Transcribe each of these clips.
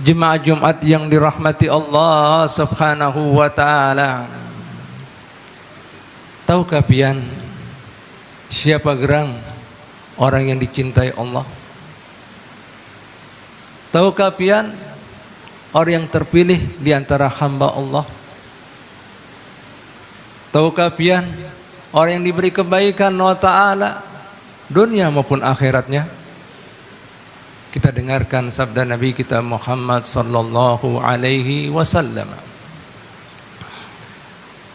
Jemaah Jumat yang dirahmati Allah Subhanahu wa taala. Tahukah pian siapa gerang orang yang dicintai Allah? Tahukah pian orang yang terpilih di antara hamba Allah? Tahukah pian orang yang diberi kebaikan Allah taala dunia maupun akhiratnya? Kita dengarkan sabda Nabi kita Muhammad sallallahu alaihi wasallam.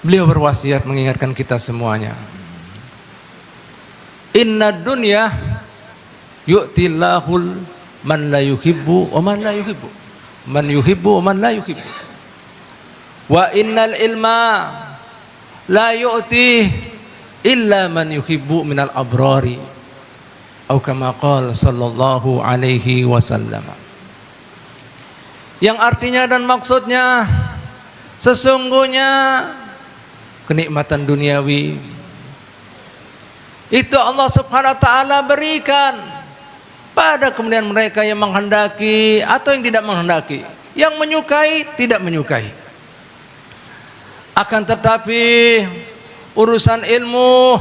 Beliau berwasiat mengingatkan kita semuanya. Inna dunya yu'tillahul man la yuhibbu wa man la yuhibbu. Man yuhibbu wa man la yuhibbu. Wa innal ilma la yu'ti illa man yuhibbu minal abrari. Atau kama qala sallallahu alaihi wasallam. Yang artinya dan maksudnya, sesungguhnya kenikmatan duniawi itu Allah Subhanahu wa taala berikan pada kemudian mereka yang menghendaki atau yang tidak menghendaki, yang menyukai tidak menyukai. Akan tetapi urusan ilmu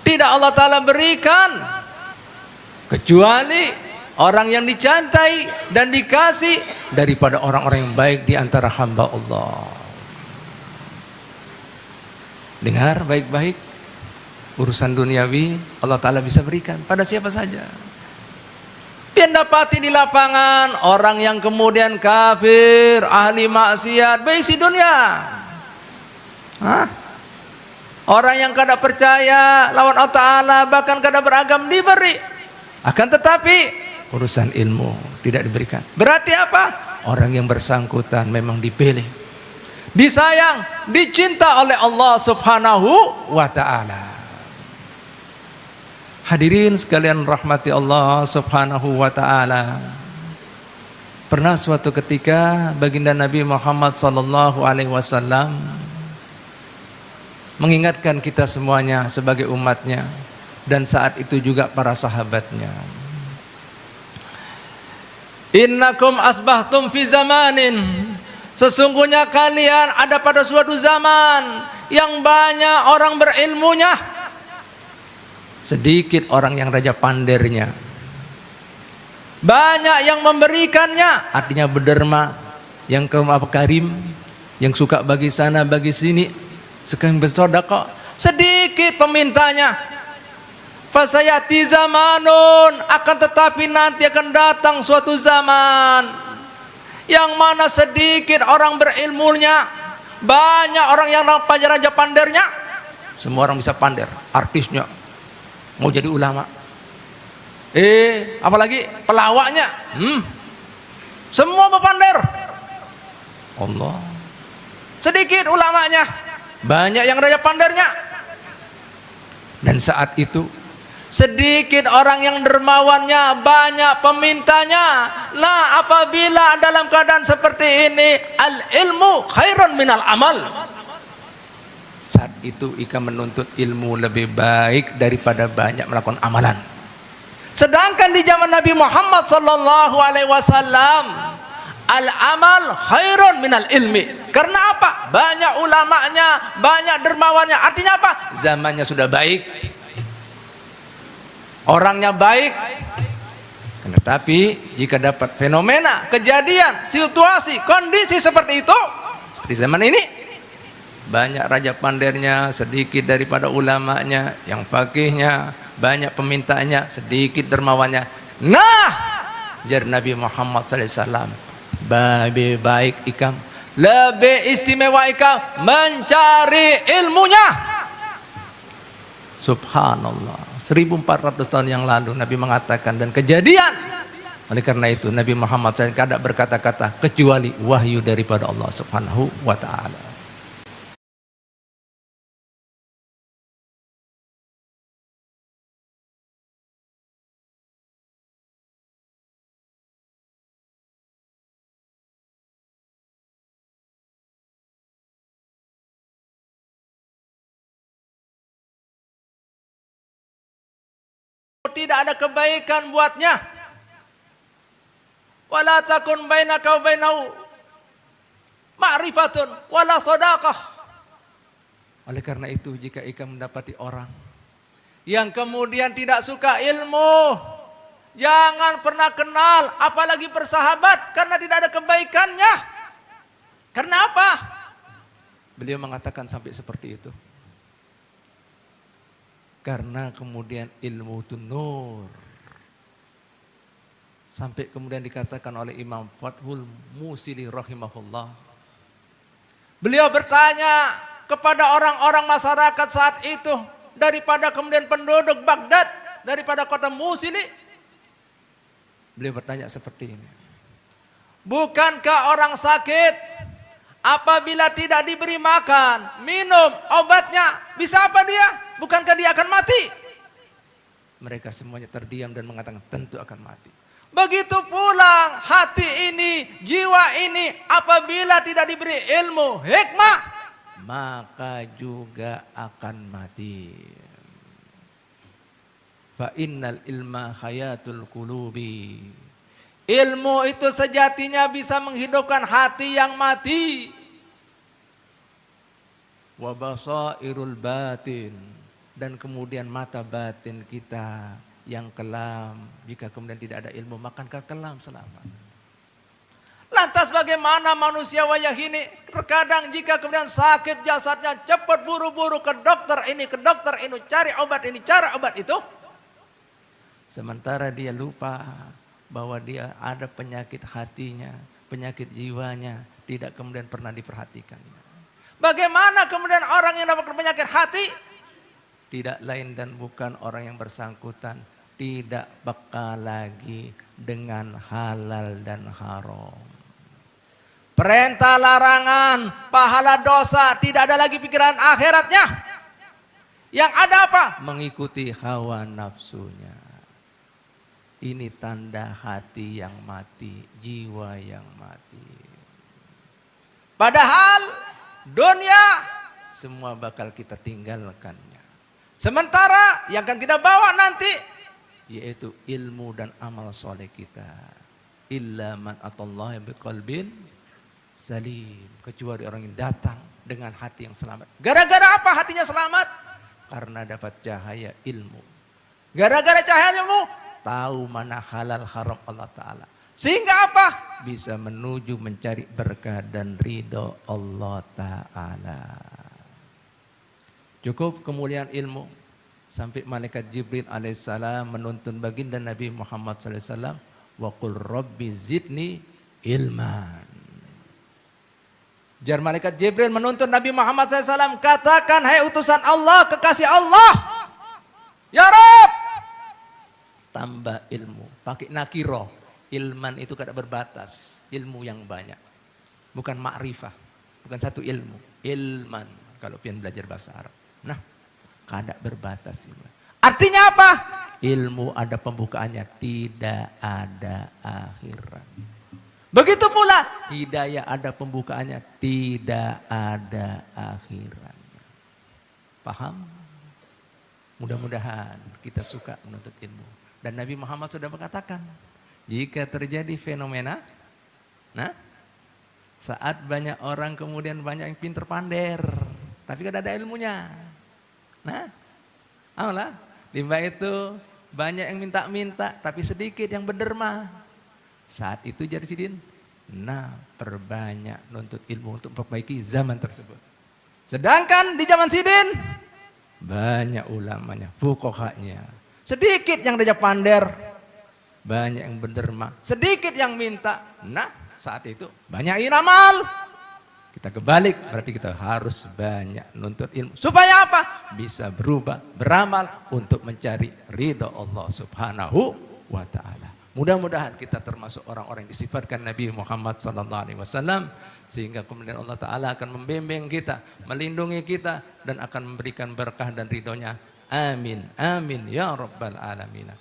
tidak Allah taala berikan kecuali orang yang dicintai dan dikasih daripada orang-orang yang baik di antara hamba Allah. Dengar baik-baik, urusan duniawi Allah Ta'ala bisa berikan pada siapa saja. Pian dapati di lapangan orang yang kemudian kafir, ahli maksiat, berisi dunia. Hah? Orang yang kada percaya lawan Allah Ta'ala, bahkan kada beragam diberi. Akan tetapi urusan ilmu tidak diberikan. Berarti apa? Orang yang bersangkutan memang dipilih, disayang, dicinta oleh Allah Subhanahu wa taala. Hadirin sekalian rahmati Allah Subhanahu wa taala. Pernah suatu ketika baginda Nabi Muhammad sallallahu alaihi wasallam mengingatkan kita semuanya sebagai umatnya, dan saat itu juga para sahabatnya. Innakum asbahtum fi zamanin, sesungguhnya kalian ada pada suatu zaman yang banyak orang berilmunya, sedikit orang yang raja pandernya. Banyak yang memberikannya, artinya berderma, yang karim, yang suka bagi sana bagi sini, sekalian bersedekah. Sedikit pemintanya. Fasayati zamanun, akan tetapi nanti akan datang suatu zaman yang mana sedikit orang berilmunya, banyak orang yang raja pandernya. Semua orang bisa pander, artisnya mau jadi ulama, apalagi pelawaknya, semua berpander. Allah, sedikit ulamanya, banyak yang raja pandernya. Dan saat itu sedikit orang yang dermawannya, banyak pemintanya. Nah, apabila dalam keadaan seperti ini, al ilmu khairun minal amal, saat itu ika menuntut ilmu lebih baik daripada banyak melakukan amalan. Sedangkan di zaman Nabi Muhammad sallallahu alaihi wasallam, al amal khairun minal ilmi. Karena apa? Banyak ulamanya, banyak dermawannya. Artinya apa? Zamannya sudah baik, orangnya baik. Tetapi jika dapat fenomena, kejadian, situasi, kondisi seperti itu, seperti zaman ini, banyak raja pandernya, sedikit daripada ulamanya, yang fakihnya, banyak pemintanya, sedikit dermawannya. Nah, jar Nabi Muhammad sallallahu alaihi wasallam, lebih baik ikam, lebih istimewa ikam mencari ilmunya. Subhanallah, 1400 tahun yang lalu Nabi mengatakan dan kejadian. Oleh karena itu Nabi Muhammad SAW tidak berkata-kata kecuali wahyu daripada Allah Subhanahu wa ta'ala. Tidak ada kebaikan buatnya. Wala takun bainaka wa bainahu ma'rifatun wala shadaqah. Oleh karena itu jika engkau mendapati orang yang kemudian tidak suka ilmu, jangan pernah kenal, apalagi bersahabat, karena tidak ada kebaikannya. Karena apa? Beliau mengatakan sampai seperti itu. Karena kemudian ilmu itu nur. Sampai kemudian dikatakan oleh Imam Fathul Musili rahimahullah. Beliau bertanya kepada orang-orang masyarakat saat itu, daripada kemudian penduduk Baghdad, daripada kota Musili. Beliau bertanya seperti ini. Bukankah orang sakit apabila tidak diberi makan, minum, obatnya, bisa apa dia? Bukankah dia akan mati? Mereka semuanya terdiam dan mengatakan tentu akan mati. Begitu pula hati ini, jiwa ini apabila tidak diberi ilmu, hikmah, maka juga akan mati. Fa innal ilma hayatul qulubi. Ilmu itu sejatinya bisa menghidupkan hati yang mati. Wa basairul batin, dan kemudian mata batin kita yang kelam. Jika kemudian tidak ada ilmu, maka kelam selama. Lantas bagaimana manusia wayah ini? Terkadang jika kemudian sakit jasadnya, cepat buru-buru ke dokter ini, cari obat ini, cari obat itu. Sementara dia lupa bahwa dia ada penyakit hatinya, penyakit jiwanya, tidak kemudian pernah diperhatikannya. Bagaimana kemudian orang yang dapat penyakit hati? Tidak lain dan bukan orang yang bersangkutan tidak peka lagi dengan halal dan haram. Perintah larangan, pahala dosa, tidak ada lagi pikiran akhiratnya. Yang ada apa? Mengikuti hawa nafsunya. Ini tanda hati yang mati, jiwa yang mati. Padahal dunia semua bakal kita tinggalkannya. Sementara yang akan kita bawa nanti yaitu ilmu dan amal soleh kita. Illa man atallaha biqalbin salim, kecuali orang yang datang dengan hati yang selamat. Gara-gara apa hatinya selamat? Karena dapat cahaya ilmu. Gara-gara cahaya ilmu, tahu mana halal haram Allah Ta'ala. Sehingga apa? Bisa menuju mencari berkah dan ridho Allah Ta'ala. Cukup kemuliaan ilmu. Sampai malaikat Jibril alaihissalam menuntun baginda Nabi Muhammad SAW. Wa qul rabbi zidni ilman. Jar malaikat Jibril menuntun Nabi Muhammad SAW. Katakan, hai utusan Allah, kekasih Allah, ya Rabb, tambah ilmu. Pakai nakiro. Ilman itu kada berbatas. Ilmu yang banyak. Bukan ma'rifah. Bukan satu ilmu. Ilman. Kalau pian belajar bahasa Arab. Nah, kada berbatas. Artinya apa? Ilmu ada pembukaannya. Tidak ada akhirat. Begitu pula hidayah ada pembukaannya. Tidak ada akhiratnya. Paham? Mudah-mudahan kita suka menuntut ilmu. Dan Nabi Muhammad sudah mengatakan, jika terjadi fenomena, nah, saat banyak orang kemudian banyak yang pinter pander, tapi kan ada ilmunya. Nah, apalah, limbah itu banyak yang minta-minta, tapi sedikit yang berderma. Saat itu jadi sidin, nah, perbanyak nuntut ilmu untuk memperbaiki zaman tersebut. Sedangkan di zaman sidin, banyak ulamanya, fuqahanya. Sedikit yang diajak pander, banyak yang berderma, sedikit yang minta. Nah, saat itu banyak iramal. Kita kebalik, berarti kita harus banyak nuntut ilmu. Supaya apa? Bisa berubah, beramal untuk mencari ridha Allah Subhanahu wa ta'ala. Mudah-mudahan kita termasuk orang-orang yang disifatkan Nabi Muhammad SAW. Sehingga kemudian Allah Ta'ala akan membimbing kita, melindungi kita, dan akan memberikan berkah dan ridhonya. Amin, amin, ya Rabbal Alamin.